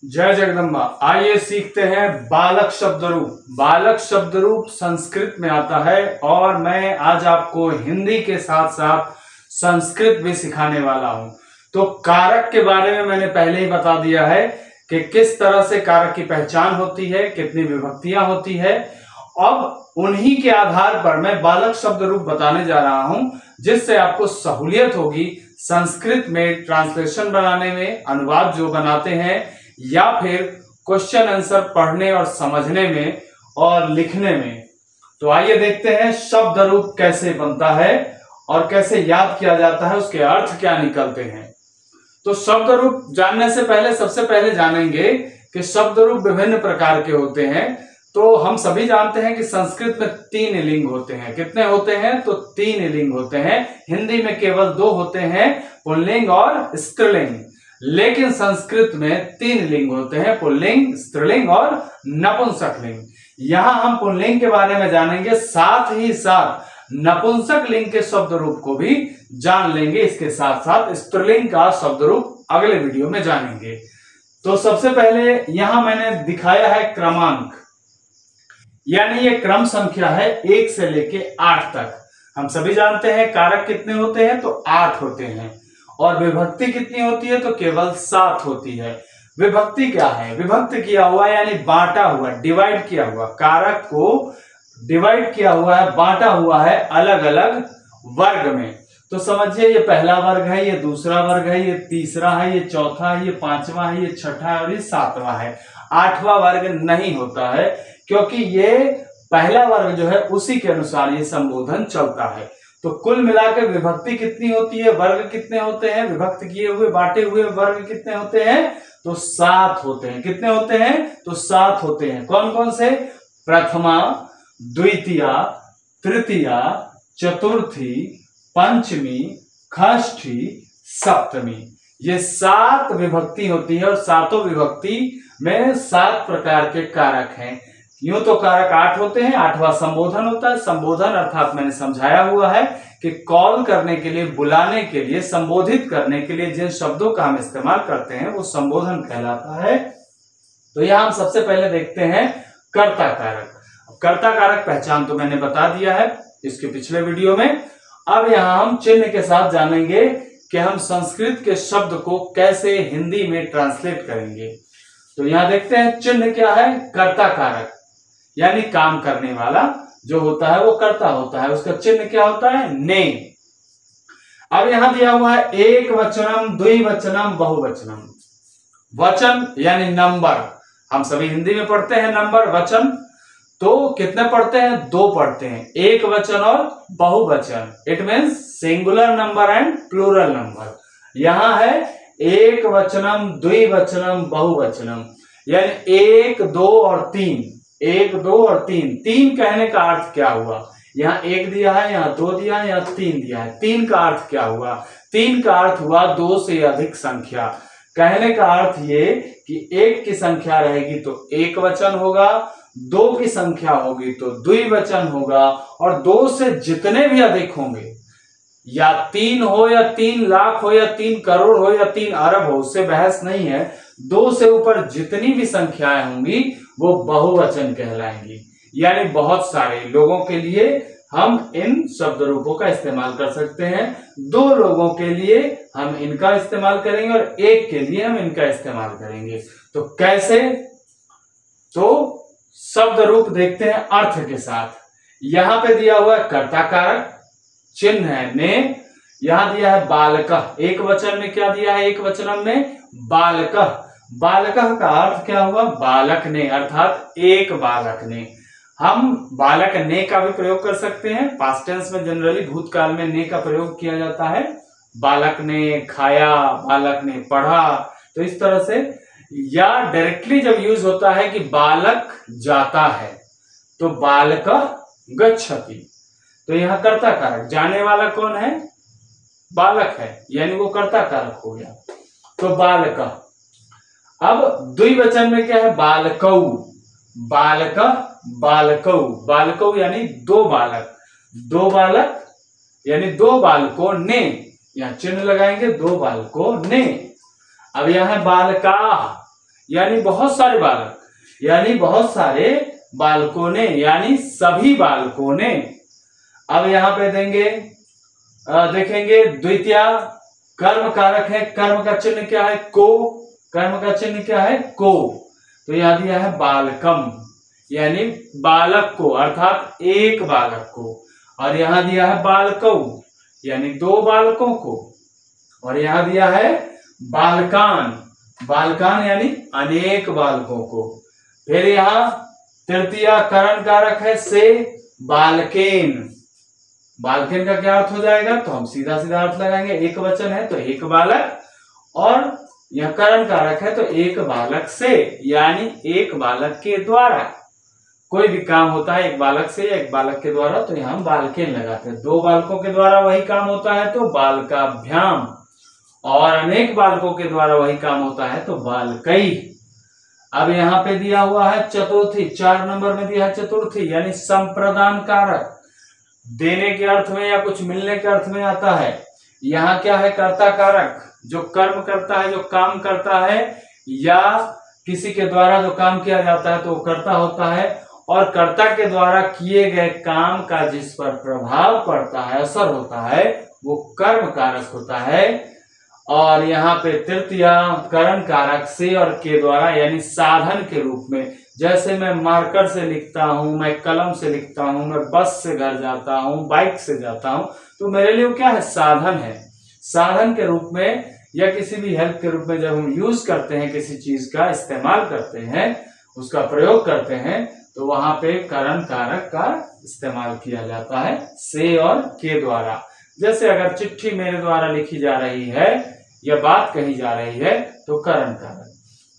जय जगदम्बा। आइए सीखते हैं बालक शब्द रूप। बालक शब्द रूप संस्कृत में आता है और मैं आज आपको हिंदी के साथ साथ संस्कृत भी सिखाने वाला हूं। तो कारक के बारे में मैंने पहले ही बता दिया है कि किस तरह से कारक की पहचान होती है, कितनी विभक्तियां होती है। अब उन्हीं के आधार पर मैं बालक शब्द रूप बताने जा रहा हूं, जिससे आपको सहूलियत होगी संस्कृत में ट्रांसलेशन बनाने में, अनुवाद जो बनाते हैं, या फिर क्वेश्चन आंसर पढ़ने और समझने में और लिखने में। तो आइए देखते हैं शब्द रूप कैसे बनता है और कैसे याद किया जाता है, उसके अर्थ क्या निकलते हैं। तो शब्द रूप जानने से पहले सबसे पहले जानेंगे कि शब्द रूप विभिन्न प्रकार के होते हैं। तो हम सभी जानते हैं कि संस्कृत में 3 लिंग होते हैं। कितने होते हैं? तो 3 लिंग होते हैं। हिंदी में केवल 2 होते हैं, पुल्लिंग और स्त्रीलिंग। लेकिन संस्कृत में 3 लिंग होते हैं, पुल्लिंग, स्त्रीलिंग और नपुंसकलिंग। यहां हम पुल्लिंग के बारे में जानेंगे, साथ ही साथ नपुंसक लिंग के शब्द रूप को भी जान लेंगे। इसके साथ साथ स्त्रीलिंग का शब्द रूप अगले वीडियो में जानेंगे। तो सबसे पहले यहां मैंने दिखाया है क्रमांक, यानी ये क्रम संख्या है 1 से लेके 8 तक। हम सभी जानते हैं कारक कितने होते हैं? तो 8 होते हैं। और विभक्ति कितनी होती है? तो केवल 7 होती है। विभक्ति क्या है? विभक्त किया हुआ यानी बांटा हुआ, डिवाइड किया हुआ, कारक को डिवाइड किया हुआ है, बांटा हुआ है अलग अलग वर्ग में। तो समझिए, ये पहला वर्ग है, ये दूसरा वर्ग है, ये तीसरा है, ये चौथा है, ये पांचवा है, ये छठा है और ये 7वां है। 8वां वर्ग नहीं होता है, क्योंकि ये पहला वर्ग जो है उसी के अनुसार ये संबोधन चलता है। तो कुल मिलाकर विभक्ति कितनी होती है, वर्ग कितने होते हैं, विभक्त किए हुए बांटे हुए वर्ग कितने होते हैं? तो 7 होते हैं। कितने होते हैं? तो 7 होते हैं। कौन कौन से? प्रथमा, द्वितीया, तृतीया, चतुर्थी, पंचमी, षष्ठी, सप्तमी। ये 7 विभक्ति होती है और 7 विभक्ति में 7 प्रकार के कारक हैं। यूं तो कारक 8 होते हैं, 8वां संबोधन होता है। संबोधन अर्थात मैंने समझाया हुआ है कि कॉल करने के लिए, बुलाने के लिए, संबोधित करने के लिए जिन शब्दों का हम इस्तेमाल करते हैं वो संबोधन कहलाता है। तो यहां हम सबसे पहले देखते हैं कर्ता कारक। कर्ता कारक पहचान तो मैंने बता दिया है इसके पिछले वीडियो में। अब यहां हम चिन्ह के साथ जानेंगे कि हम संस्कृत के शब्द को कैसे हिंदी में ट्रांसलेट करेंगे। तो यहां देखते हैं चिन्ह क्या है? कर्ता कारक यानी काम करने वाला जो होता है वो कर्ता होता है। उसका चिन्ह क्या होता है? ने। अब यहां दिया हुआ है एक वचनम, द्विवचनम, बहुवचनम। वचन यानी नंबर, हम सभी हिंदी में पढ़ते हैं नंबर, वचन। तो कितने पढ़ते हैं? 2 पढ़ते हैं, एक वचन और बहुवचन। It means singular number and plural number. यहां है एक वचनम, द्विवचनम, बहुवचनम, यानी 1, 2 और 3। 1, 2 और 3। 3 कहने का अर्थ क्या हुआ? यहाँ 1 दिया है, यहाँ 2 दिया है, यहाँ 3 दिया है। 3 का अर्थ क्या हुआ? 3 का अर्थ हुआ 2 से अधिक संख्या। कहने का अर्थ ये कि 1 की संख्या रहेगी तो एक वचन होगा, 2 की संख्या होगी तो द्विवचन होगा, और 2 से जितने भी अधिक होंगे, या 3 हो या 3 लाख हो या 3 करोड़ हो या 3 अरब हो, उससे बहस नहीं है। 2 से ऊपर जितनी भी संख्याएं होंगी वो बहुवचन कहलाएंगी। यानी बहुत सारे लोगों के लिए हम इन शब्द रूपों का इस्तेमाल कर सकते हैं। 2 लोगों के लिए हम इनका इस्तेमाल करेंगे और 1 के लिए हम इनका इस्तेमाल करेंगे। तो कैसे? तो शब्द रूप देखते हैं अर्थ के साथ। यहां पे दिया हुआ है कर्ता कारक, चिन्ह है ने। यहां दिया है बालकः, एक वचन में क्या दिया है? एक वचन में बालकः। बालकः का अर्थ क्या हुआ? बालक ने, अर्थात एक बालक ने। हम बालक ने का भी प्रयोग कर सकते हैं। पास्ट टेंस में जनरली भूतकाल में ने का प्रयोग किया जाता है। बालक ने खाया, बालक ने पढ़ा, तो इस तरह से। या डायरेक्टली जब यूज होता है कि बालक जाता है तो बालकः गच्छति। तो यहां कर्ता कारक, जाने वाला कौन है? बालक है, यानी वो कर्ता कारक हो गया। तो बालकः। अब द्विवचन में क्या है? बालकौ। बालकः, बालकौ। बालकौ यानी 2 बालक। 2 बालक यानी 2 बालकों ने। यहां चिन्ह लगाएंगे, 2 बालकों ने। अब यहां है बालका, यानी बहुत सारे बालक, यानी बहुत सारे बालकों ने, यानी सभी बालकों ने। अब यहाँ पे देखेंगे द्वितीया कर्म कारक है, कर्म का चिन्ह क्या है? को। कर्म का चिन्ह क्या है? को। तो यह दिया है बालकम, यानी बालक को, अर्थात एक बालक को। और यहां दिया है बालकौ, यानी दो बालकों को। और यहां दिया है बालकान, बालकान यानी अनेक बालकों को। फिर यहां तृतीया करण कारक है से, बालकेन। बालकेन का क्या अर्थ हो जाएगा? तो हम सीधा सीधा अर्थ लगाएंगे, एक वचन है तो एक बालक, और यह करण कारक है तो एक बालक से, यानी एक बालक के द्वारा। कोई भी काम होता है एक बालक से या एक बालक के द्वारा, तो यहां बालकेन लगाते हैं। दो बालकों के द्वारा वही काम होता है तो बालकाभ्याम, और अनेक बालकों के द्वारा वही काम होता है तो बालकई। अब यहाँ पे दिया हुआ है चतुर्थी, 4 नंबर में दिया है चतुर्थी, यानी संप्रदान कारक। देने के अर्थ में या कुछ मिलने के अर्थ में आता है। यहाँ क्या है? कर्ता कारक, जो कर्म करता है, जो काम करता है, या किसी के द्वारा जो काम किया जाता है तो वो कर्ता होता है, और कर्ता के द्वारा किए गए काम का जिस पर प्रभाव पड़ता है, असर होता है, वो कर्म कारक होता है। और यहाँ पे तृतीया करण कारक से और के द्वारा, यानी साधन के रूप में। जैसे मैं मार्कर से लिखता हूं, मैं कलम से लिखता हूं, मैं बस से घर जाता हूं, बाइक से जाता हूं, तो मेरे लिए क्या है? साधन है। साधन के रूप में या किसी भी हेल्प के रूप में जब हम यूज करते हैं, किसी चीज का इस्तेमाल करते हैं, उसका प्रयोग करते हैं, तो वहां पे करण कारक का इस्तेमाल किया जाता है से और के द्वारा। जैसे अगर चिट्ठी मेरे द्वारा लिखी जा रही है या बात कही जा रही है तो करण कारक।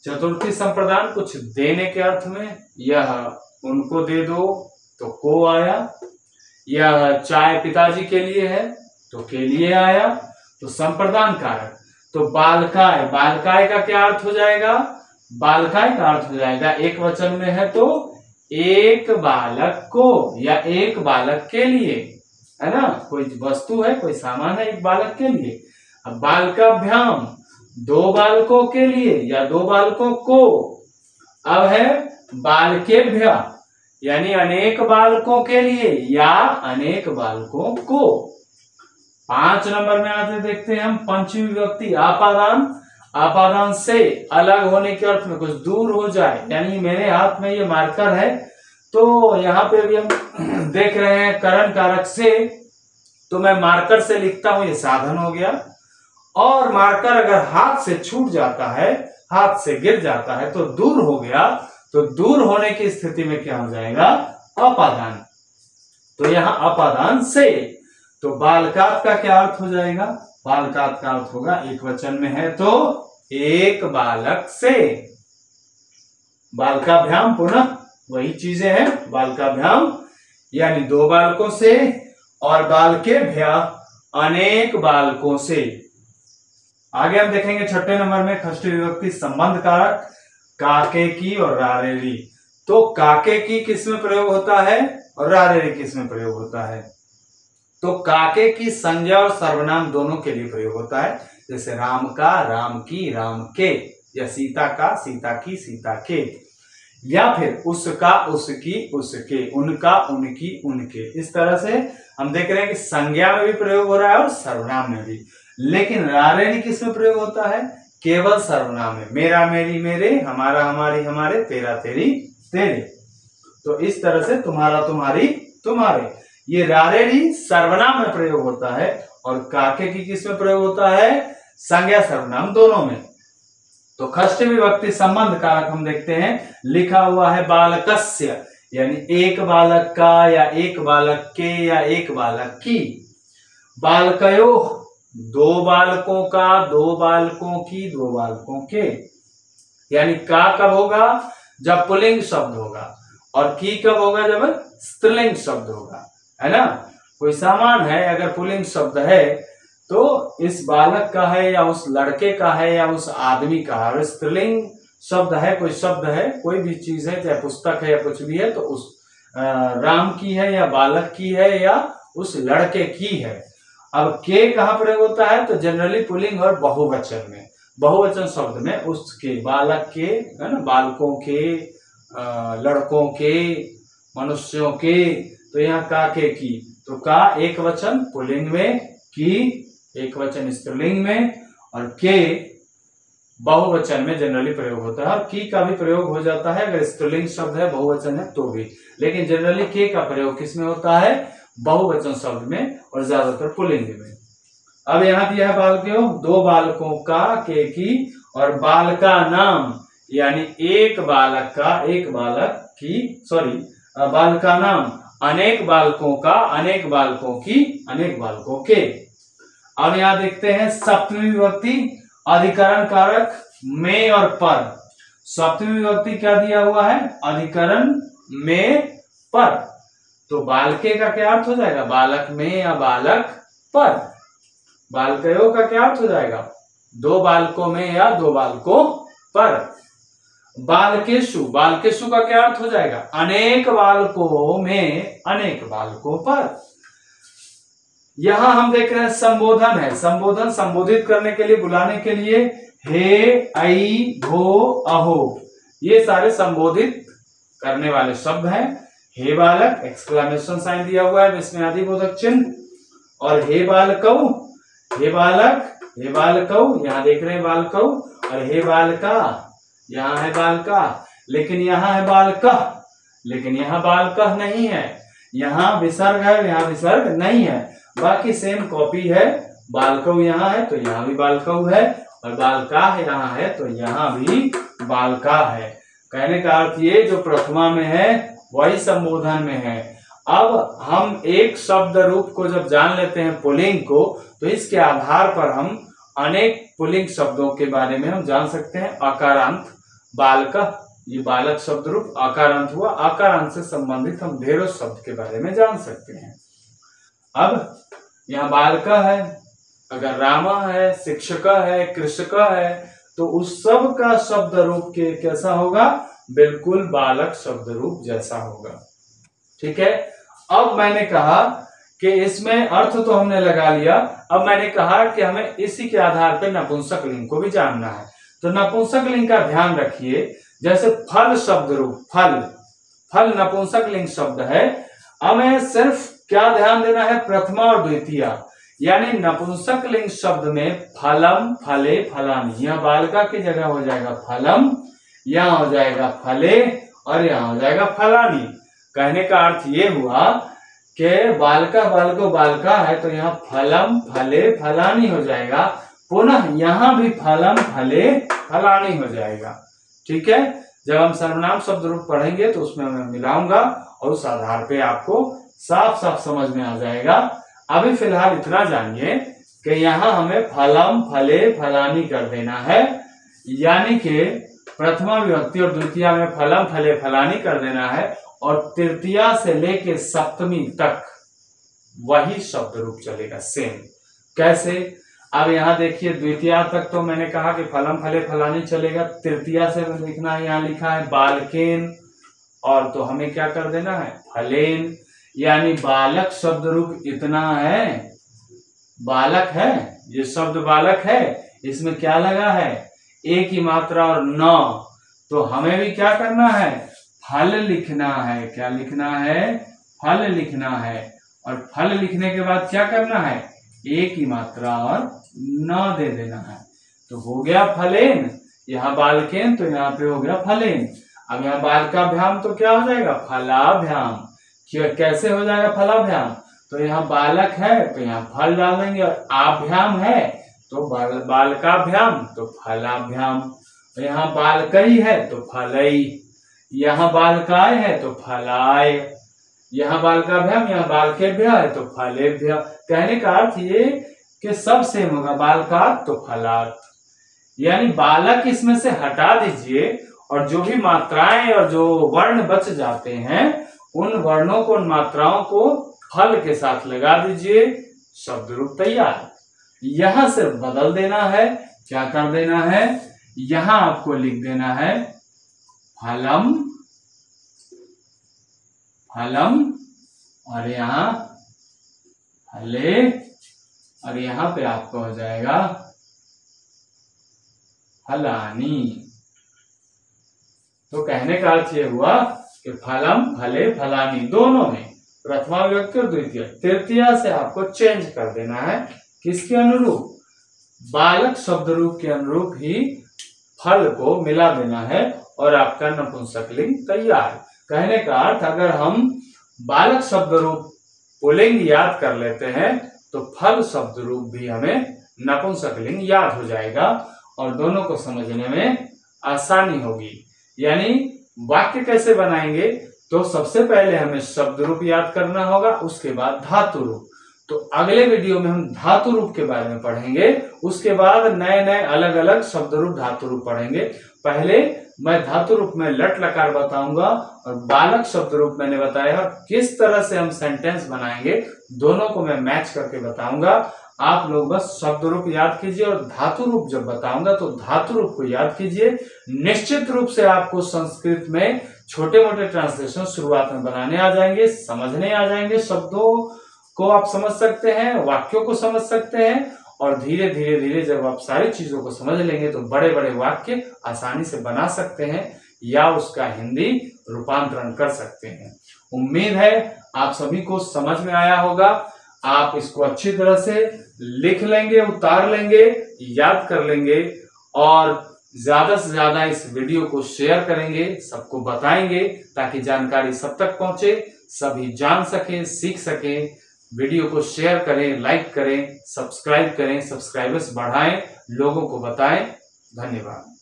चतुर्थी संप्रदान कुछ देने के अर्थ में, यह उनको दे दो तो को आया। यह चाय पिताजी के लिए है तो के लिए आया, तो संप्रदान कारक। तो बालकाय, बालकाय का क्या अर्थ हो जाएगा? बालकाय का अर्थ हो जाएगा एक वचन में है तो एक बालक को या एक बालक के लिए, है ना? कोई वस्तु है, कोई सामान है, एक बालक के लिए। अब बालकाभ्याम, दो बालकों के लिए या दो बालकों को। अब है बालकेभ्य, यानी अनेक बालकों के लिए या अनेक बालकों को। 5 नंबर में आते देखते हैं हम पंचमी विभक्ति आपादान। आपादान से अलग होने के अर्थ में, कुछ दूर हो जाए, यानी मेरे हाथ में ये मार्कर है तो यहाँ पे भी हम देख रहे हैं करण कारक से, तो मैं मार्कर से लिखता हूं, ये साधन हो गया। और मार्कर अगर हाथ से छूट जाता है, हाथ से गिर जाता है तो दूर हो गया, तो दूर होने की स्थिति में क्या हो जाएगा? अपादान। तो यहां अपादान से, तो बालकात का क्या अर्थ हो जाएगा? बालकात का अर्थ होगा एक वचन में है तो एक बालक से। बालकाभ्याम पुनः वही चीजें हैं, बालकाभ्याम यानी दो बालकों से, और बालकेभ्य अनेक बालकों से। आगे हम देखेंगे 6 नंबर में षष्ठी विभक्ति संबंध कारक, काके की और रारेरी। तो काके की किस में प्रयोग होता है और रारेरी किस में प्रयोग होता है? तो काके की संज्ञा और सर्वनाम दोनों के लिए प्रयोग होता है, जैसे राम का, राम की, राम के, या सीता का, सीता की, सीता के, या फिर उसका, उसकी, उसके, उनका, उनकी, उनके। इस तरह से हम देख रहे हैं कि संज्ञा में भी प्रयोग हो रहा है और सर्वनाम में भी। लेकिन रारेरी किस में प्रयोग होता है? केवल सर्वनाम में, मेरा, मेरी, मेरे, हमारा, हमारी, हमारे, तेरा, तेरी, तेरे। तो इस तरह से तुम्हारा, तुम्हारी, तुम्हारे, ये रारेरी सर्वनाम में प्रयोग होता है, और काके की किस में प्रयोग होता है? संज्ञा सर्वनाम दोनों में। तो षष्ठी विभक्ति संबंध कारक हम देखते हैं, लिखा हुआ है बालकस्य, यानी एक बालक का या एक बालक के या एक बालक की। बालकयो, दो बालकों का, दो बालकों की, दो बालकों के। यानी का कब होगा? जब पुल्लिंग शब्द होगा, और की कब होगा? जब स्त्रीलिंग शब्द होगा, है ना? कोई सामान है, अगर पुल्लिंग शब्द है तो इस बालक का है या उस लड़के का है या उस आदमी का है। स्त्रीलिंग शब्द है, कोई शब्द है, कोई भी चीज है, चाहे पुस्तक है या कुछ भी है, तो उस राम की है या बालक की है या उस लड़के की है। अब के कहाँ प्रयोग होता है? तो जनरली पुल्लिंग और बहुवचन में। बहुवचन शब्द में उसके, बालक के, है ना, बालकों के, लड़कों के, मनुष्यों के। तो यहाँ का के की, तो का एक वचन पुल्लिंग में, की एक वचन स्त्रीलिंग में, और के बहुवचन में जनरली प्रयोग होता है। और की का भी प्रयोग हो जाता है अगर स्त्रीलिंग शब्द है, बहुवचन है तो भी, लेकिन जनरली के का प्रयोग किस में होता है, बहुवचन शब्द में, और ज्यादातर पुल्लिंग में। अब यहाँ दिया है बालकों, दो बालकों का के की, और बाल का नाम, यानी एक बालक का, एक बालक की, सॉरी, बाल का नाम, अनेक बालकों का, अनेक बालकों की, अनेक बालकों के। अब यहाँ देखते हैं सप्तमी विभक्ति, अधिकरण कारक में और पर। सप्तमी विभक्ति क्या दिया हुआ है, अधिकरण में पर। तो बालके का क्या अर्थ हो जाएगा, बालक में या बालक पर। बालकयों का क्या अर्थ हो जाएगा, दो बालकों में या दो बालकों पर। बालकेशु, बालकेशु का क्या अर्थ हो जाएगा, अनेक बालकों में, अनेक बालकों पर। यहां हम देख रहे हैं संबोधन है, संबोधन संबोधित करने के लिए, बुलाने के लिए, हे, ऐ, भो, अहो, ये सारे संबोधित करने वाले शब्द हैं। हे बालक, एक्सक्लेमेशन साइन दिया हुआ है, विस्मयादि बोधक चिन्ह, और हे बालकौ, हे बालक, हे बालकौ, यहाँ देख रहे हैं बालकौ, और हे बालका, यहाँ है बालका, लेकिन यहाँ है बालकः, लेकिन यहाँ बालकः नहीं है, यहाँ विसर्ग है, यहाँ विसर्ग नहीं है, बाकी सेम कॉपी है। बालकौ यहाँ है तो यहाँ भी बालकौ है, और बालका यहाँ है तो यहाँ भी बालका है। कहने का अर्थ ये, जो प्रथमा में है वही संबोधन में है। अब हम एक शब्द रूप को जब जान लेते हैं पुल्लिंग को, तो इसके आधार पर हम अनेक पुल्लिंग शब्दों के बारे में हम जान सकते हैं। अकारांत, बालकः, ये बालक शब्द रूप आकारांत हुआ, आकारांत से संबंधित हम ढेरों शब्द के बारे में जान सकते हैं। अब यहाँ बालका है, अगर रामा है, शिक्षक है, कृषक है, तो उस सब का शब्द रूप के कैसा होगा, बिल्कुल बालक शब्द रूप जैसा होगा। ठीक है। अब मैंने कहा कि इसमें अर्थ तो हमने लगा लिया, अब मैंने कहा कि हमें इसी के आधार पर नपुंसक लिंग को भी जानना है। तो नपुंसक लिंग का ध्यान रखिए, जैसे फल शब्द रूप, फल, फल नपुंसक लिंग शब्द है। हमें सिर्फ क्या ध्यान देना है, प्रथमा और द्वितीया, यानी नपुंसक लिंग शब्द में फलम, फले, फलानी, यहाँ बालका की जगह हो जाएगा फलम, यहाँ हो जाएगा फले, और यहाँ हो जाएगा फलानी। कहने का अर्थ ये हुआ कि बालका, बालको, बालका है तो यहाँ फलम, फले, फलानी हो जाएगा, पुनः यहाँ भी फलम, फले, फलानी हो जाएगा। ठीक है। जब हम सर्वनाम शब्द रूप पढ़ेंगे तो उसमें मैं मिलाऊंगा और उस आधार पे आपको साफ साफ समझ में आ जाएगा। अभी फिलहाल इतना जानिए कि यहाँ हमें फलम, फले, फलानी कर देना है, यानी कि प्रथमा विभक्ति और द्वितीया में फलम, फले, फलानी कर देना है, और तृतीया से लेके सप्तमी तक वही शब्द रूप चलेगा सेम। कैसे, अब यहाँ देखिए, द्वितीया तक तो मैंने कहा कि फलम, फले, फलानी चलेगा, तृतीया से लिखना है, यहाँ लिखा है बालकेन, और तो हमें क्या कर देना है, फलेन, यानी बालक शब्द रूप इतना है, बालक है, ये शब्द बालक है, इसमें क्या लगा है, एक ही मात्रा और न, तो हमें भी क्या करना है, फल लिखना है। क्या लिखना है, फल लिखना है, और फल लिखने के बाद क्या करना है, एक ही मात्रा और न दे देना है, तो हो गया फलेन। यहाँ बालकेन तो यहाँ पे हो गया फलेन। अब यहाँ बालकाभ्याम तो क्या हो जाएगा, फलाभ्याम। कैसे हो जाएगा फलाभ्याम, तो यहाँ बालक है तो यहाँ फल डाल देंगे, और आभ्याम है तो बालकाभ्याम तो फलाभ्याम, यहाँ बालकई है तो फलई, यहाँ बालकाय है तो फलाय, यहाँ बालकाभ्याम, यहाँ बालकेभ्य है तो फलेभ्य। कहने का अर्थ ये कि सब सेम होगा, बालकात तो फलात, यानी बालक इसमें से हटा दीजिए, और जो भी मात्राएं और जो वर्ण बच जाते हैं उन वर्णों को, उन मात्राओं को फल के साथ लगा दीजिए, शब्द रूप तैयार। यहां से बदल देना है, क्या कर देना है, यहां आपको लिख देना है फलम, फलम, और यहाँ फले, और यहाँ पे आपको हो जाएगा फलानी। तो कहने का अर्थ ये हुआ कि फलम फले फलानी दोनों में प्रथमा विभक्ति और द्वितीय। तृतीया से आपको चेंज कर देना है, किसके अनुरूप? बालक शब्द रूप के अनुरूप ही फल को मिला देना है और आपका नपुंसकलिंग तैयार। कहने का अर्थ अगर हम बालक शब्द रूप पुल्लिंग याद कर लेते हैं तो फल शब्द रूप भी हमें नपुंसकलिंग याद हो जाएगा और दोनों को समझने में आसानी होगी। यानी वाक्य कैसे बनाएंगे? तो सबसे पहले हमें शब्द रूप याद करना होगा, उसके बाद धातु रूप। तो अगले वीडियो में हम धातु रूप के बारे में पढ़ेंगे, उसके बाद नए नए अलग अलग शब्द रूप धातु रूप पढ़ेंगे। पहले मैं धातु रूप में लट लकार बताऊंगा और बालक शब्द रूप मैंने बताया किस तरह से हम सेंटेंस बनाएंगे, दोनों को मैं मैच करके बताऊंगा। आप लोग बस शब्द रूप याद कीजिए और धातु रूप जब बताऊंगा तो धातु रूप को याद कीजिए। निश्चित रूप से आपको संस्कृत में छोटे मोटे ट्रांसलेशन शुरुआत में बनाने आ जाएंगे, समझने आ जाएंगे, शब्दों को आप समझ सकते हैं, वाक्यों को समझ सकते हैं और धीरे धीरे धीरे जब आप सारी चीजों को समझ लेंगे तो बड़े बड़े वाक्य आसानी से बना सकते हैं या उसका हिंदी रूपांतरण कर सकते हैं। उम्मीद है आप सभी को समझ में आया होगा। आप इसको अच्छी तरह से लिख लेंगे, उतार लेंगे, याद कर लेंगे और ज्यादा से ज्यादा इस वीडियो को शेयर करेंगे, सबको बताएंगे ताकि जानकारी सब तक पहुंचे, सभी जान सके, सीख सके। वीडियो को शेयर करें, लाइक करें, सब्सक्राइब करें, सब्सक्राइबर्स बढ़ाएं, लोगों को बताएं। धन्यवाद।